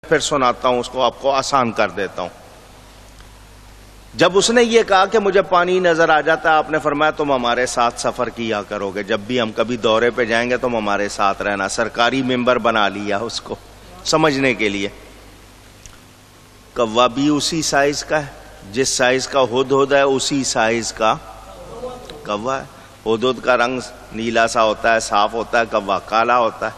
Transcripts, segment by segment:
پھر سناتا ہوں اس کو، آپ کو آسان کر دیتا ہوں۔ جب اس نے یہ کہا کہ مجھے پانی نظر آ جاتا ہے، آپ نے فرمایا تم ہمارے ساتھ سفر کیا کرو گے، جب بھی ہم کبھی دورے پہ جائیں گے تم ہمارے ساتھ رہنا۔ سرکاری ممبر بنا لیا اس کو سمجھنے کے لیے۔ کوا بھی اسی سائز کا ہے، جس سائز کا ہدہد ہے اسی سائز کا کوا ہے۔ ہدہد کا رنگ نیلا سا ہوتا ہے، صاف ہوتا ہے، کوا کالا ہوتا ہے۔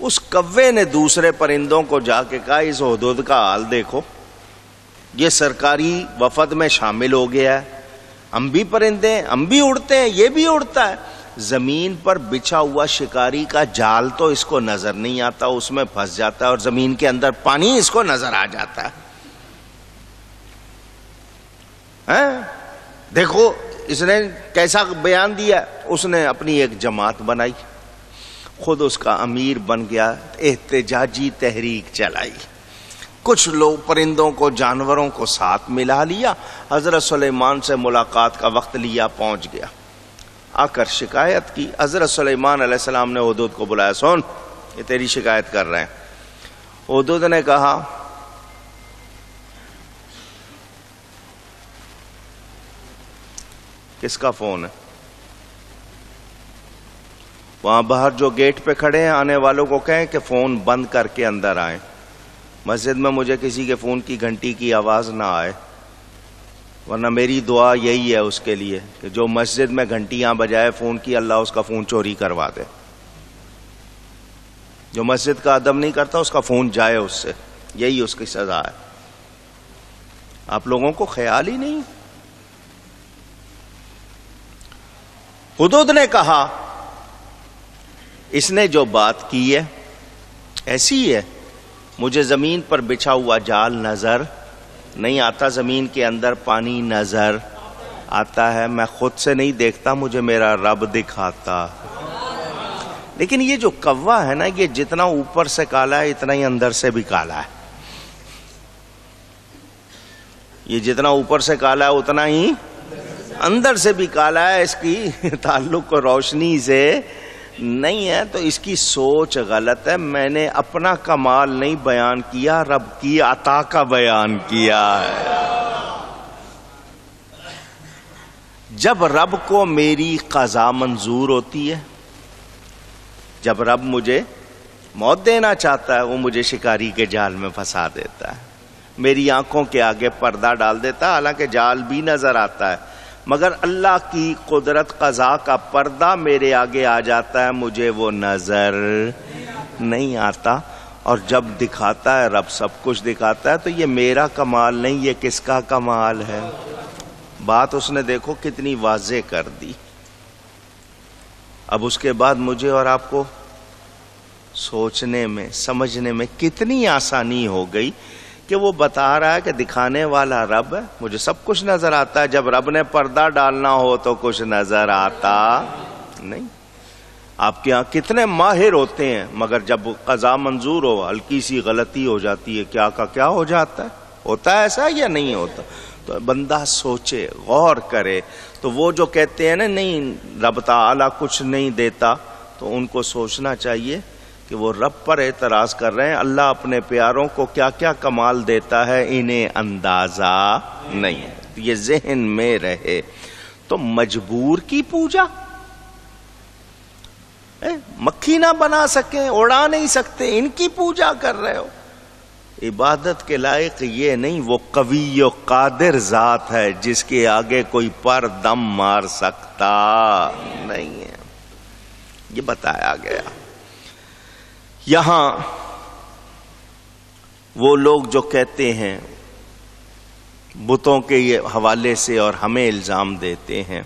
اس کوے نے دوسرے پرندوں کو جا کے کہا اس ہدہد کا حال دیکھو، یہ سرکاری وفد میں شامل ہو گیا ہے، ہم بھی پرندے ہیں، ہم بھی اڑتے ہیں، یہ بھی اڑتا ہے۔ زمین پر بچھا ہوا شکاری کا جال تو اس کو نظر نہیں آتا، اس میں پھنس جاتا ہے، اور زمین کے اندر پانی اس کو نظر آ جاتا ہے۔ دیکھو اس نے کیسا بیان دیا، اس نے اپنی ایک جماعت بنائی، خود اس کا امیر بن گیا، احتجاجی تحریک چلائی، کچھ لوگ پرندوں کو جانوروں کو ساتھ ملا لیا، حضرت سلیمان سے ملاقات کا وقت لیا، پہنچ گیا، آ کر شکایت کی۔ حضرت سلیمان علیہ السلام نے ہدہد کو بلایا، سن یہ تیری شکایت کر رہے ہیں۔ ہدہد نے کہا کس کا فون ہے؟ وہاں باہر جو گیٹ پہ کھڑے ہیں آنے والوں کو کہیں کہ فون بند کر کے اندر آئیں، مسجد میں مجھے کسی کے فون کی گھنٹی کی آواز نہ آئے، ورنہ میری دعا یہی ہے اس کے لیے کہ جو مسجد میں گھنٹیاں بجائے فون کی، اللہ اس کا فون چوری کروا دے۔ جو مسجد کا ادب نہیں کرتا اس کا فون جائے اس سے، یہی اس کی سزا ہے۔ آپ لوگوں کو خیال ہی نہیں۔ ہدہد نے کہا اس نے جو بات کی ہے ایسی ہے، مجھے زمین پر بچھا ہوا جال نظر نہیں آتا، زمین کے اندر پانی نظر آتا ہے، میں خود سے نہیں دیکھتا، مجھے میرا رب دکھاتا۔ لیکن یہ جو کوا ہے نا، یہ جتنا اوپر سے کالا ہے اتنا ہی اندر سے بھی کالا ہے۔ یہ جتنا اوپر سے کالا ہے اتنا ہی اندر سے بھی کالا ہے۔ اس کی تعلق روشنی سے نہیں ہے، تو اس کی سوچ غلط ہے۔ میں نے اپنا کمال نہیں بیان کیا، رب کی عطا کا بیان کیا ہے۔ جب رب کو میری قضا منظور ہوتی ہے، جب رب مجھے موت دینا چاہتا ہے، وہ مجھے شکاری کے جال میں پھنسا دیتا ہے، میری آنکھوں کے آگے پردہ ڈال دیتا ہے، حالانکہ جال بھی نظر آتا ہے، مگر اللہ کی قدرت قضا کا پردہ میرے آگے آ جاتا ہے، مجھے وہ نظر نہیں آتا۔ اور جب دکھاتا ہے رب، سب کچھ دکھاتا ہے، تو یہ میرا کمال نہیں، یہ کس کا کمال ہے؟ بات اس نے دیکھو کتنی واضح کر دی۔ اب اس کے بعد مجھے اور آپ کو سوچنے میں، سمجھنے میں کتنی آسانی ہو گئی کہ وہ بتا رہا ہے کہ دکھانے والا رب ہے، مجھے سب کچھ نظر آتا ہے، جب رب نے پردہ ڈالنا ہو تو کچھ نظر آتا نہیں۔ آپ کے ہاں کتنے ماہر ہوتے ہیں، مگر جب قضا منظور ہو ہلکی سی غلطی ہو جاتی ہے، کیا کا کیا ہو جاتا ہے۔ ہوتا ہے ایسا یا نہیں ہوتا؟ تو بندہ سوچے، غور کرے۔ تو وہ جو کہتے ہیں نا نہیں رب تعالی کچھ نہیں دیتا، تو ان کو سوچنا چاہیے کہ وہ رب پر اعتراض کر رہے ہیں، اللہ اپنے پیاروں کو کیا کیا کمال دیتا ہے انہیں اندازہ نہیں ہے۔ یہ ذہن میں رہے۔ تو مجبور کی پوجا، مکھی نہ بنا سکیں، اڑا نہیں سکتے، ان کی پوجا کر رہے ہو۔ عبادت کے لائق یہ نہیں، وہ قوی و قادر ذات ہے جس کے آگے کوئی پر دم مار سکتا نہیں ہے، یہ بتایا گیا۔ یہاں وہ لوگ جو کہتے ہیں بتوں کے یہ حوالے سے اور ہمیں الزام دیتے ہیں،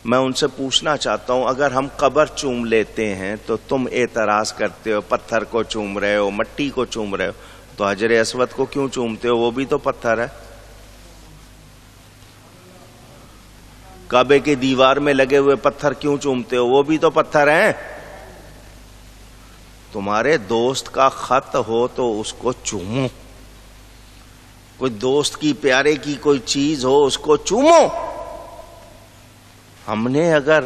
میں ان سے پوچھنا چاہتا ہوں، اگر ہم قبر چوم لیتے ہیں تو تم اعتراض کرتے ہو پتھر کو چوم رہے ہو، مٹی کو چوم رہے ہو، تو حجر اسود کو کیوں چومتے ہو؟ وہ بھی تو پتھر ہے۔ کعبے کی دیوار میں لگے ہوئے پتھر کیوں چومتے ہو؟ وہ بھی تو پتھر ہیں۔ تمہارے دوست کا خط ہو تو اس کو چومو، کوئی دوست کی پیارے کی کوئی چیز ہو اس کو چومو۔ ہم نے اگر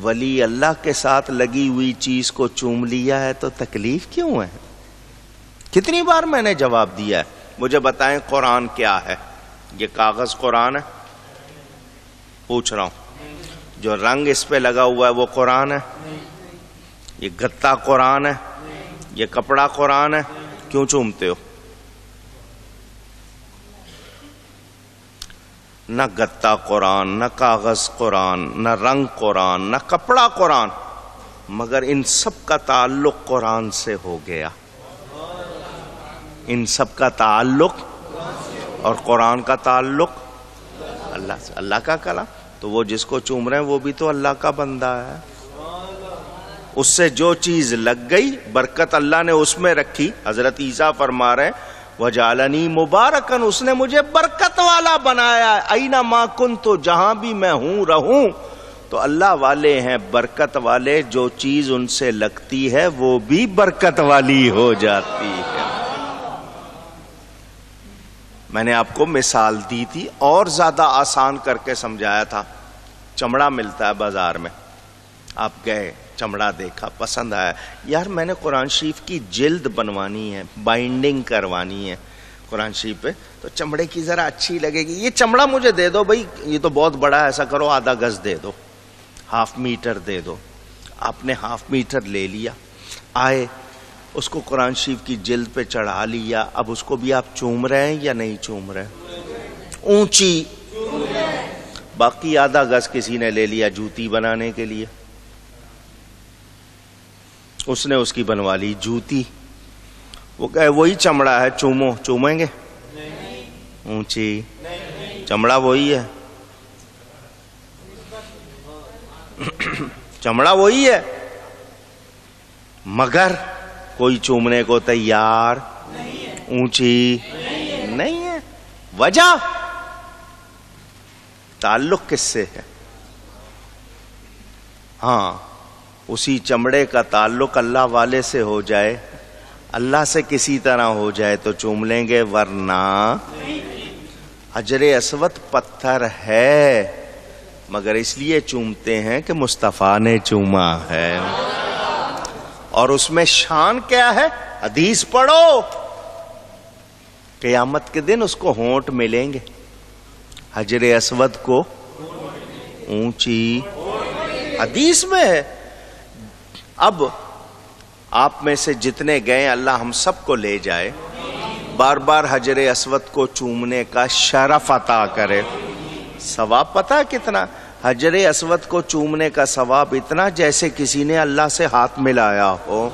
ولی اللہ کے ساتھ لگی ہوئی چیز کو چوم لیا ہے تو تکلیف کیوں ہے؟ کتنی بار میں نے جواب دیا ہے. مجھے بتائیں قرآن کیا ہے؟ یہ کاغذ قرآن ہے؟ پوچھ رہا ہوں. جو رنگ اس پہ لگا ہوا ہے وہ قرآن ہے؟ یہ گتا قرآن ہے؟ یہ کپڑا قرآن ہے؟ کیوں چومتے ہو؟ نہ گتا قرآن، نہ کاغذ قرآن، نہ رنگ قرآن، نہ کپڑا قرآن، مگر ان سب کا تعلق قرآن سے ہو گیا. ان سب کا تعلق اور قرآن کا تعلق اللہ سے. اللہ کا کلام تو وہ جس کو چوم رہے ہیں وہ بھی تو اللہ کا بندہ ہے. اس سے جو چیز لگ گئی برکت اللہ نے اس میں رکھی. حضرت عیسیٰ فرما رہے ہیں وَجَعَلَنِي مُبَارَكًا، اس نے مجھے برکت والا بنایا. اَيْنَمَا كُنْتُ، جہاں بھی میں ہوں رہوں. تو اللہ والے ہیں برکت والے، جو چیز ان سے لگتی ہے وہ بھی برکت والی ہو جاتی ہے. میں نے آپ کو مثال دی تھی اور زیادہ آسان کر کے سمجھایا تھا. چمڑا ملتا ہے بازار میں، آپ گئے چمڑا دیکھا پسند آیا، یار میں نے قرآن شریف کی جلد بنوانی ہے، بائنڈنگ کروانی ہے قرآن شریف پہ، تو چمڑے کی ذرا اچھی لگے گی، یہ چمڑا مجھے دے دو بھائی، یہ تو بہت بڑا ہے، ایسا کرو آدھا گز دے دو، 1/2 میٹر دے دو. آپ نے 1/2 میٹر لے لیا، آئے اس کو قرآن شریف کی جلد پہ چڑھا لیا. اب اس کو بھی آپ چوم رہے ہیں یا نہیں چوم رہے؟ اونچی. باقی آدھا گز کسی نے لے لیا جوتی بنانے کے لیے، اس نے اس کی بنوا لی جوتی. وہ کہے وہی چمڑا ہے، چومو. چومیں گے؟ اونچی چمڑا وہی ہے، چمڑا وہی ہے، مگر کوئی چومنے کو تیار اونچی نہیں ہے. وجہ تعلق کس سے ہے؟ ہاں اسی چمڑے کا تعلق اللہ والے سے ہو جائے، اللہ سے کسی طرح ہو جائے تو چوم لیں گے، ورنہ. حجر اسود پتھر ہے مگر اس لیے چومتے ہیں کہ مصطفیٰ نے چوما ہے. اور اس میں شان کیا ہے؟ حدیث پڑھو، قیامت کے دن اس کو ہونٹ ملیں گے، حجر اسود کو اونچی. حدیث میں ہے. اب آپ میں سے جتنے گئے اللہ ہم سب کو لے جائے، بار بار حجر اسود کو چومنے کا شرف عطا کرے. ثواب پتہ ہے کتنا؟ حجر اسود کو چومنے کا ثواب اتنا جیسے کسی نے اللہ سے ہاتھ ملایا ہو،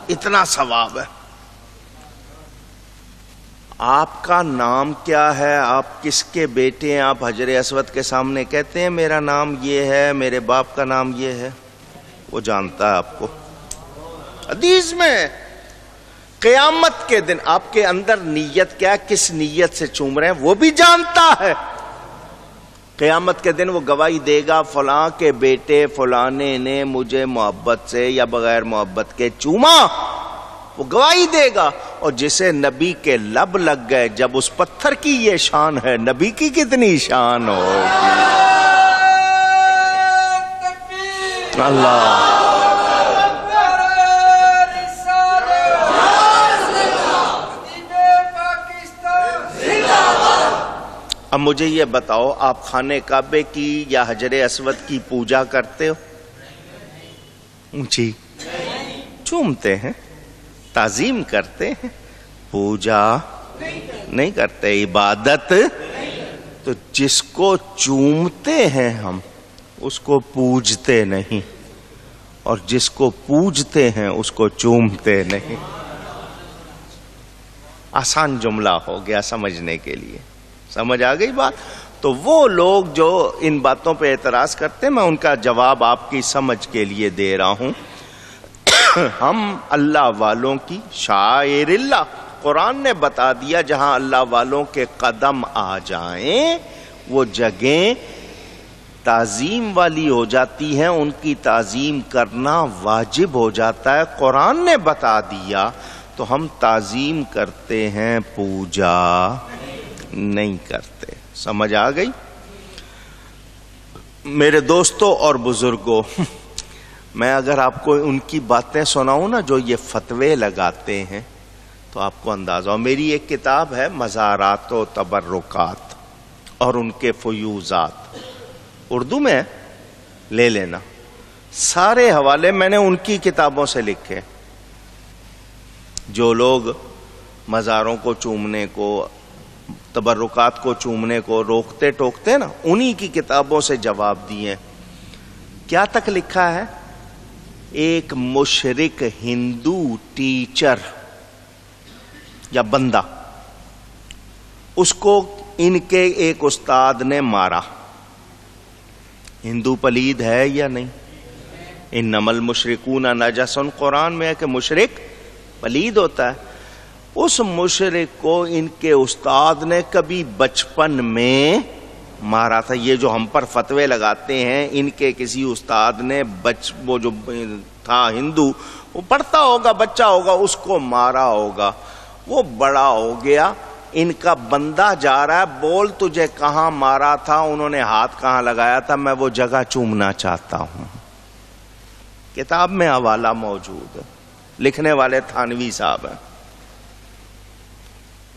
اتنا ثواب ہے. آپ کا نام کیا ہے؟ آپ کس کے بیٹے ہیں؟ آپ حجر اسود کے سامنے کہتے ہیں میرا نام یہ ہے، میرے باپ کا نام یہ ہے، وہ جانتا ہے آپ کو. حدیث میں قیامت کے دن آپ کے اندر نیت کیا، کس نیت سے چوم رہے ہیں وہ بھی جانتا ہے. قیامت کے دن وہ گواہی دے گا فلاں کے بیٹے فلانے نے مجھے محبت سے یا بغیر محبت کے چوما، وہ گواہی دے گا. اور جسے نبی کے لب لگ گئے، جب اس پتھر کی یہ شان ہے، نبی کی کتنی شان ہوگی. اللہ اب مجھے یہ بتاؤ، آپ خانے کعبے کی یا حجر اسود کی پوجا کرتے ہو؟ اونچی چومتے ہیں، تعظیم کرتے ہیں، پوجا نہیں کرتے، عبادت. تو جس کو چومتے ہیں ہم اس کو پوجتے نہیں، اور جس کو پوجتے ہیں اس کو چومتے نہیں. آسان جملہ ہو گیا سمجھنے کے لیے، سمجھ آ گئی بات؟ تو وہ لوگ جو ان باتوں پہ اعتراض کرتے ہیں، میں ان کا جواب آپ کی سمجھ کے لیے دے رہا ہوں. ہم اللہ والوں کی شاعر اللہ، قرآن نے بتا دیا جہاں اللہ والوں کے قدم آ جائیں وہ جگہیں تعظیم والی ہو جاتی ہیں، ان کی تعظیم کرنا واجب ہو جاتا ہے. قرآن نے بتا دیا تو ہم تعظیم کرتے ہیں، پوجا نہیں کرتے. سمجھ آ گئی؟ میرے دوستوں اور بزرگوں، میں اگر آپ کو ان کی باتیں سناؤں نا جو یہ فتوے لگاتے ہیں تو آپ کو اندازہ ہو. میری ایک کتاب ہے مزارات و تبرکات اور ان کے فیوزات، اردو میں لے لینا. سارے حوالے میں نے ان کی کتابوں سے لکھے. جو لوگ مزاروں کو چومنے کو، تبرکات کو چومنے کو روکتے ٹوکتے نا، انہی کی کتابوں سے جواب دیے. کیا تک لکھا ہے؟ ایک مشرک ہندو ٹیچر یا بندہ، اس کو ان کے ایک استاد نے مارا. ہندو پلید ہے یا نہیں؟ انما المشرکون نجس، قرآن میں ہے کہ مشرک پلید ہوتا ہے. اس مشرک کو ان کے استاد نے کبھی بچپن میں مارا تھا. یہ جو ہم پر فتوے لگاتے ہیں، ان کے کسی استاد نے وہ جو تھا ہندو، وہ پڑھتا ہوگا، بچہ ہوگا، اس کو مارا ہوگا. وہ بڑا ہو گیا، ان کا بندہ جا رہا ہے، بول تجھے کہاں مارا تھا، انہوں نے ہاتھ کہاں لگایا تھا، میں وہ جگہ چومنا چاہتا ہوں. کتاب میں حوالہ موجود ہے، لکھنے والے تھانوی صاحب ہیں.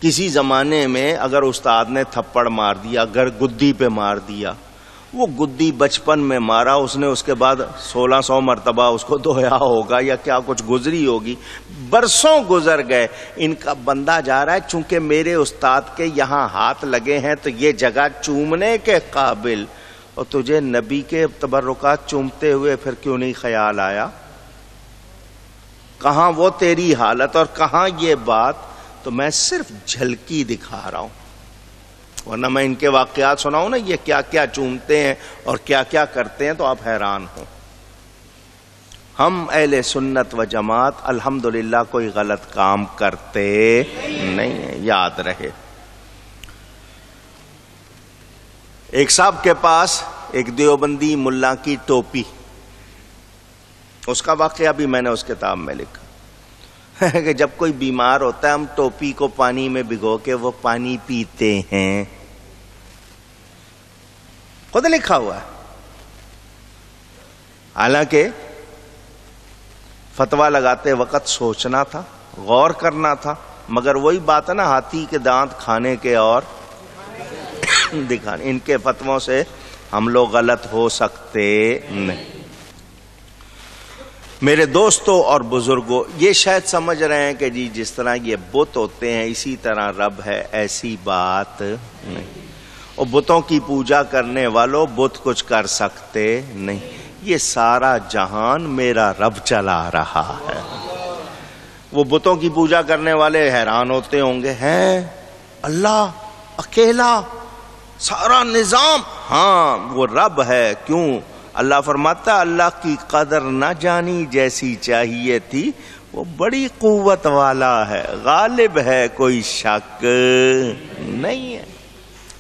کسی زمانے میں اگر استاد نے تھپڑ مار دیا، اگر گدی پہ مار دیا، وہ گدی بچپن میں مارا، اس نے اس کے بعد 1600 مرتبہ اس کو دھویا ہوگا یا کیا کچھ گزری ہوگی، برسوں گزر گئے. ان کا بندہ جا رہا ہے، چونکہ میرے استاد کے یہاں ہاتھ لگے ہیں تو یہ جگہ چومنے کے قابل، اور تجھے نبی کے تبرکات چومتے ہوئے پھر کیوں نہیں خیال آیا؟ کہاں وہ تیری حالت اور کہاں یہ بات؟ تو میں صرف جھلکی دکھا رہا ہوں، ورنہ میں ان کے واقعات سناؤں نا، یہ کیا کیا چومتے ہیں اور کیا کیا کرتے ہیں تو آپ حیران ہوں. ہم اہل سنت و جماعت الحمدللہ کوئی غلط کام کرتے نہیں ہیں، یاد رہے. ایک صاحب کے پاس ایک دیوبندی ملا کی ٹوپی، اس کا واقعہ بھی میں نے اس کتاب میں لکھا کہ جب کوئی بیمار ہوتا ہے ہم ٹوپی کو پانی میں بھگو کے وہ پانی پیتے ہیں. خود لکھا ہوا ہے. حالانکہ فتویٰ لگاتے وقت سوچنا تھا، غور کرنا تھا، مگر وہی بات ہے نا، ہاتھی کے دانت کھانے کے اور دکھانے. ان کے فتووں سے ہم لوگ غلط ہو سکتے نہیں. میرے دوستوں اور بزرگوں، یہ شاید سمجھ رہے ہیں کہ جی جس طرح یہ بت ہوتے ہیں اسی طرح رب ہے، ایسی بات نہیں. اور بتوں کی پوجا کرنے والوں، بت کچھ کر سکتے نہیں. یہ سارا جہان میرا رب چلا رہا ہے. وہ بتوں کی پوجا کرنے والے حیران ہوتے ہوں گے، ہیں اللہ اکیلا سارا نظام؟ ہاں وہ رب ہے. کیوں؟ اللہ فرماتا اللہ کی قدر نہ جانی جیسی چاہیے تھی، وہ بڑی قوت والا ہے، غالب ہے، کوئی شک نہیں ہے.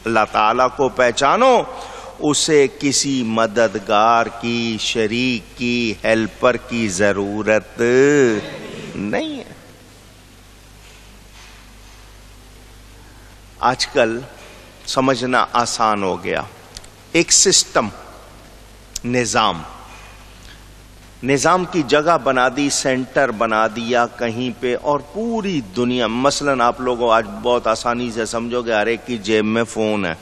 اللہ تعالیٰ کو پہچانو، اسے کسی مددگار کی، شریک کی، ہیلپر کی ضرورت نہیں ہے. آج کل سمجھنا آسان ہو گیا. ایک سسٹم، نظام کی جگہ بنا دی، سینٹر بنا دیا کہیں پہ، اور پوری دنیا، مثلا آپ لوگوں آج بہت آسانی سے سمجھو گے ہر ایک کی جیب میں فون ہے.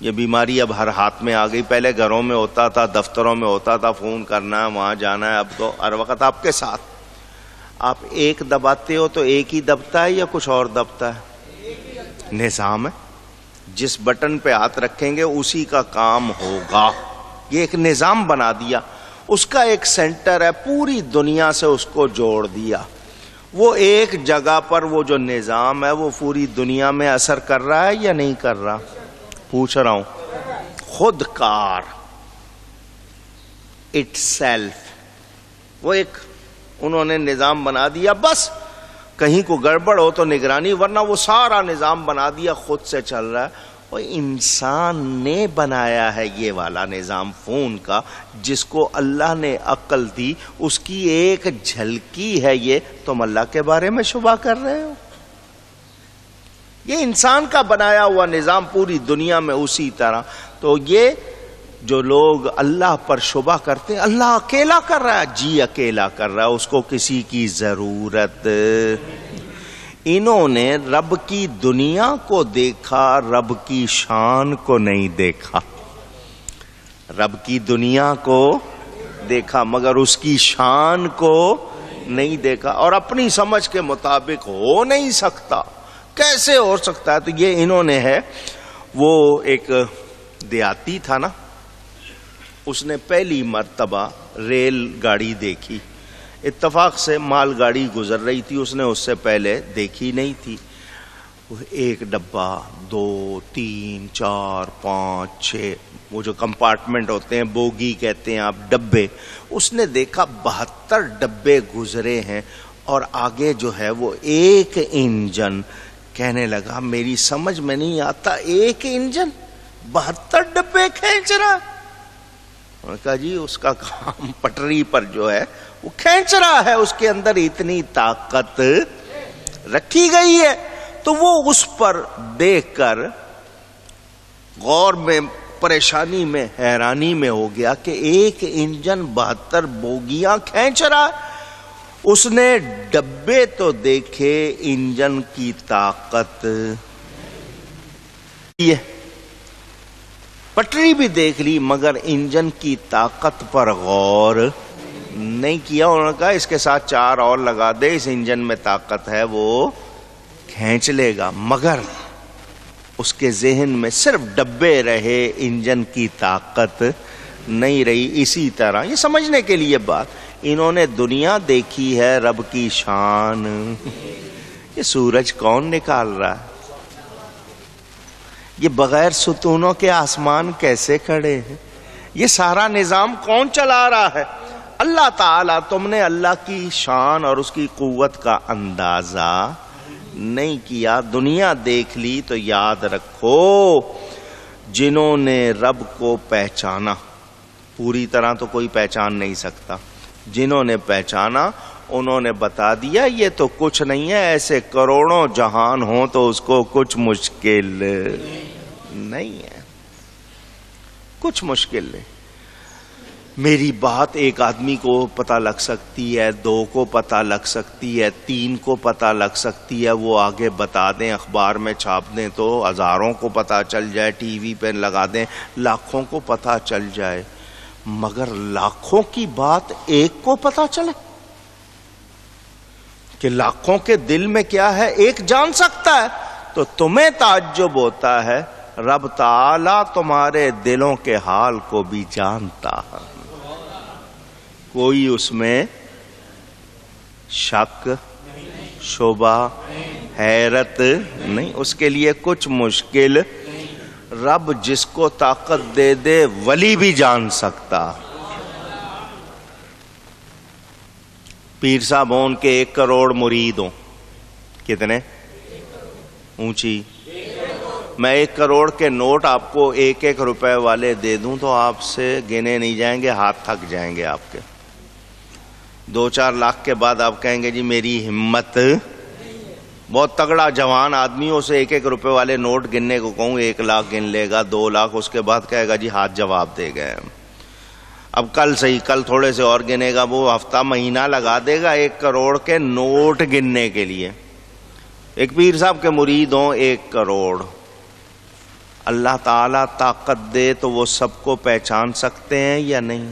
یہ بیماری اب ہر ہاتھ میں آ گئی. پہلے گھروں میں ہوتا تھا، دفتروں میں ہوتا تھا، فون کرنا ہے، وہاں جانا ہے. اب تو ہر وقت آپ کے ساتھ. آپ ایک دباتے ہو تو ایک ہی دبتا ہے یا کچھ اور دبتا ہے؟ نظام ہے، جس بٹن پہ ہاتھ رکھیں گے اسی کا کام ہوگا. یہ ایک نظام بنا دیا. اس کا ایک سینٹر ہے، پوری دنیا سے اس کو جوڑ دیا. وہ ایک جگہ پر وہ جو نظام ہے وہ پوری دنیا میں اثر کر رہا ہے یا نہیں کر رہا؟ پوچھ رہا ہوں. خود کار، اٹ سیلف، وہ ایک انہوں نے نظام بنا دیا. بس کہیں کو گڑبڑ ہو تو نگرانی، ورنہ وہ سارا نظام بنا دیا، خود سے چل رہا ہے. اور انسان نے بنایا ہے یہ والا نظام فون کا، جس کو اللہ نے عقل دی، اس کی ایک جھلکی ہے یہ. تم اللہ کے بارے میں شبہ کر رہے ہو؟ یہ انسان کا بنایا ہوا نظام پوری دنیا میں اسی طرح. تو یہ جو لوگ اللہ پر شبہ کرتے ہیں اللہ اکیلا کر رہا ہے، جی اکیلا کر رہا ہے، اس کو کسی کی ضرورت۔ انہوں نے رب کی دنیا کو دیکھا، رب کی شان کو نہیں دیکھا۔ رب کی دنیا کو دیکھا مگر اس کی شان کو نہیں دیکھا، اور اپنی سمجھ کے مطابق ہو نہیں سکتا، کیسے ہو سکتا ہے؟ تو یہ انہوں نے ہے، وہ ایک دیہاتی تھا نا، اس نے پہلی مرتبہ ریل گاڑی دیکھی، اتفاق سے مال گاڑی گزر رہی تھی، اس نے اس سے پہلے دیکھی نہیں تھی۔ ایک ڈبہ، 2 3 4 5 6، وہ جو کمپارٹمنٹ ہوتے ہیں، بوگی کہتے ہیں آپ، ڈبے، اس نے دیکھا 72 ڈبے گزرے ہیں، اور آگے جو ہے وہ ایک انجن۔ کہنے لگا میری سمجھ میں نہیں آتا، ایک انجن 72 ڈبے کھینچ رہا۔ انہوں نے کہا جی اس کا کام پٹری پر جو ہے وہ کھینچ رہا ہے، اس کے اندر اتنی طاقت رکھی گئی ہے۔ تو وہ اس پر دیکھ کر غور میں، پریشانی میں، حیرانی میں ہو گیا کہ ایک انجن 72 بوگیاں کھینچ رہا ہے۔ اس نے ڈبے تو دیکھے، انجن کی طاقت، پٹری بھی دیکھ لی مگر انجن کی طاقت پر غور نہیں کیا۔ انہوں نے کہا اس کے ساتھ 4 اور لگا دے، اس انجن میں طاقت ہے، وہ کھینچ لے گا۔ مگر اس کے ذہن میں صرف ڈبے رہے، انجن کی طاقت نہیں رہی۔ اسی طرح یہ سمجھنے کے لیے بات، انہوں نے دنیا دیکھی ہے، رب کی شان۔ یہ سورج کون نکال رہا ہے؟ یہ بغیر ستونوں کے آسمان کیسے کھڑے ہیں؟ یہ سارا نظام کون چلا رہا ہے؟ اللہ تعالیٰ۔ تم نے اللہ کی شان اور اس کی قوت کا اندازہ نہیں کیا، دنیا دیکھ لی۔ تو یاد رکھو جنہوں نے رب کو پہچانا، پوری طرح تو کوئی پہچان نہیں سکتا، جنہوں نے پہچانا انہوں نے بتا دیا یہ تو کچھ نہیں ہے، ایسے کروڑوں جہان ہوں تو اس کو کچھ مشکل نہیں ہے، کچھ مشکل نہیں۔ میری بات ایک آدمی کو پتہ لگ سکتی ہے، 2 کو پتہ لگ سکتی ہے، 3 کو پتہ لگ سکتی ہے، وہ آگے بتا دیں، اخبار میں چھاپ دیں تو ہزاروں کو پتہ چل جائے، ٹی وی پہ لگا دیں لاکھوں کو پتہ چل جائے۔ مگر لاکھوں کی بات ایک کو پتہ چلے کہ لاکھوں کے دل میں کیا ہے ایک جان سکتا ہے، تو تمہیں تعجب ہوتا ہے، رب تعالیٰ تمہارے دلوں کے حال کو بھی جانتا ہے۔ کوئی اس میں شک، شبہ، حیرت نہیں، اس کے لیے کچھ مشکل۔ رب جس کو طاقت دے دے ولی بھی جان سکتا۔ پیر صاحب ان کے 1 کروڑ مرید ہوں، کتنے اونچی؟ میں 1 کروڑ کے نوٹ آپ کو 1-1 روپے والے دے دوں تو آپ سے گنے نہیں جائیں گے، ہاتھ تھک جائیں گے آپ کے۔ 2-4 لاکھ کے بعد آپ کہیں گے جی میری ہمت، بہت تگڑا جوان آدمی، اسے 1-1 روپے والے نوٹ گننے کو کہوں 1 لاکھ گن لے گا، 2 لاکھ، اس کے بعد کہے گا جی ہاتھ جواب دے گئے۔ اب کل صحیح، کل تھوڑے سے اور گنے گا، وہ ہفتہ مہینہ لگا دے گا 1 کروڑ کے نوٹ گننے کے لیے۔ ایک پیر صاحب کے مرید ہوں 1 کروڑ، اللہ تعالیٰ طاقت دے تو وہ سب کو پہچان سکتے ہیں یا نہیں؟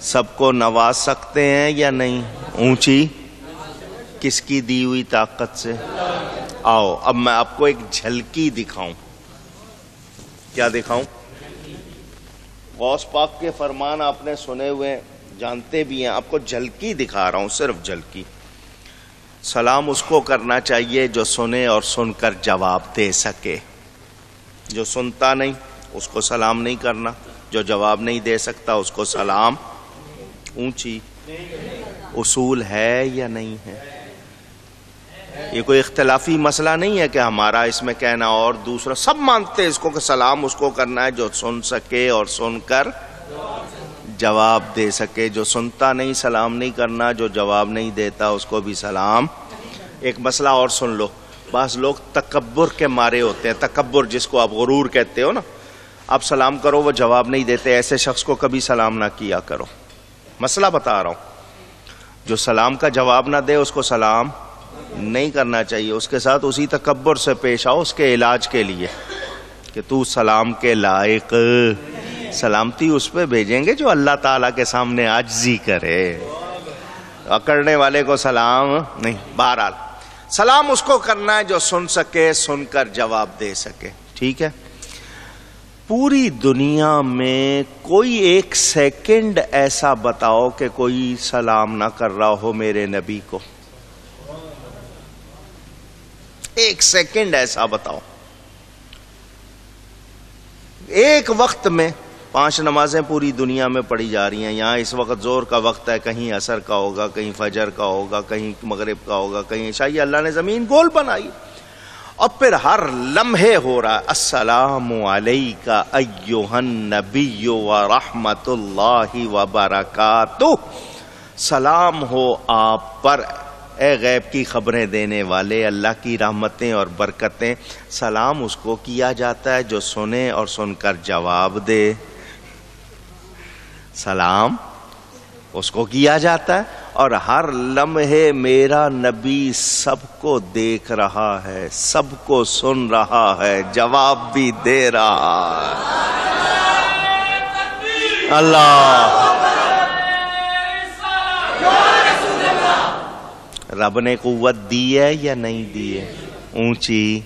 سب کو نواز سکتے ہیں یا نہیں؟ اونچی کس کی دی ہوئی طاقت سے؟ آؤ اب میں آپ کو ایک جھلکی دکھاؤں۔ کیا دکھاؤں؟ غوث پاک کے فرمان آپ نے سنے ہوئے، جانتے بھی ہیں، آپ کو جھلکی دکھا رہا ہوں، صرف جھلکی۔ سلام اس کو کرنا چاہیے جو سنے اور سن کر جواب دے سکے، جو سنتا نہیں اس کو سلام نہیں کرنا، جو جواب نہیں دے سکتا اس کو سلام۔ اونچی اصول ہے یا نہیں ہے؟ یہ کوئی اختلافی مسئلہ نہیں ہے کہ ہمارا اس میں کہنا اور دوسرا، سب مانتے ہیں اس کو کہ سلام اس کو کرنا ہے جو سن سکے اور سن کر جواب دے سکے، جو سنتا نہیں سلام نہیں کرنا، جو جواب نہیں دیتا اس کو بھی سلام۔ ایک مسئلہ اور سن لو، بعض لوگ تکبر کے مارے ہوتے ہیں، تکبر جس کو آپ غرور کہتے ہو نا، آپ سلام کرو وہ جواب نہیں دیتے، ایسے شخص کو کبھی سلام نہ کیا کرو. مسئلہ بتا رہا ہوں، جو سلام کا جواب نہ دے اس کو سلام نہیں کرنا چاہیے. اس کے ساتھ اسی تکبر سے پیش آؤ اس کے علاج کے لیے کہ تو سلام کے لائق. سلامتی اس پہ بھیجیں گے جو اللہ تعالیٰ کے سامنے عاجزی کرے، اکڑنے والے کو سلام نہیں. بہرحال سلام اس کو کرنا ہے جو سن سکے، سن کر جواب دے سکے. ٹھیک ہے. پوری دنیا میں کوئی ایک سیکنڈ ایسا بتاؤ کہ کوئی سلام نہ کر رہا ہو میرے نبی کو. ایک سیکنڈ ایسا بتاؤ. ایک وقت میں 5 نمازیں پوری دنیا میں پڑھی جا رہی ہیں. یہاں اس وقت زور کا وقت ہے، کہیں عصر کا ہوگا، کہیں فجر کا ہوگا، کہیں مغرب کا ہوگا، کہیں عشاء. اللہ نے زمین گول بنائی اور پھر ہر لمحے ہو رہا ہے السلام علیک ایھا النبی ورحمۃ اللہ وبرکاتہ. سلام ہو آپ پر اے غیب کی خبریں دینے والے، اللہ کی رحمتیں اور برکتیں. سلام اس کو کیا جاتا ہے جو سنے اور سن کر جواب دے. سلام اس کو کیا جاتا ہے اور ہر لمحے میرا نبی سب کو دیکھ رہا ہے، سب کو سن رہا ہے، جواب بھی دے رہا ہے. اللہ رب نے قوت دی ہے یا نہیں دی ہے؟ اونچی.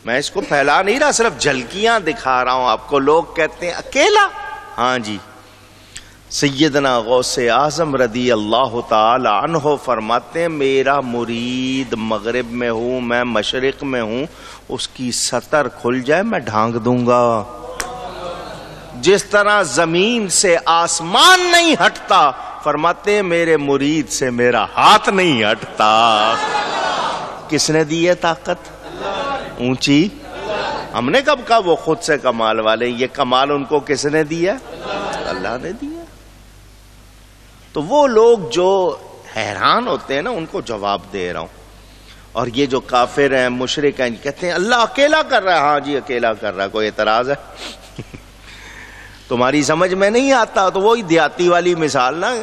میں اس کو پھیلا نہیں رہا، صرف جھلکیاں دکھا رہا ہوں آپ کو. لوگ کہتے ہیں اکیلا. ہاں جی، سیدنا غوث اعظم رضی اللہ تعالی عنہ فرماتے ہیں میرا مرید مغرب میں ہوں، میں مشرق میں ہوں، اس کی سطر کھل جائے میں ڈھانک دوں گا. جس طرح زمین سے آسمان نہیں ہٹتا، فرماتے ہیں میرے مرید سے میرا ہاتھ نہیں ہٹتا. کس نے دی ہے طاقت؟ اونچی. ہم نے کب کہا وہ خود سے کمال والے؟ یہ کمال ان کو کس نے دیا؟ اللہ نے دیا. تو وہ لوگ جو حیران ہوتے ہیں نا، ان کو جواب دے رہا ہوں. اور یہ جو کافر ہیں، مشرک ہیں، کہتے ہیں اللہ اکیلا کر رہا ہے. ہاں جی اکیلا کر رہا ہے. کوئی اعتراض ہے؟ تمہاری سمجھ میں نہیں آتا تو وہی دیہاتی والی مثال نا.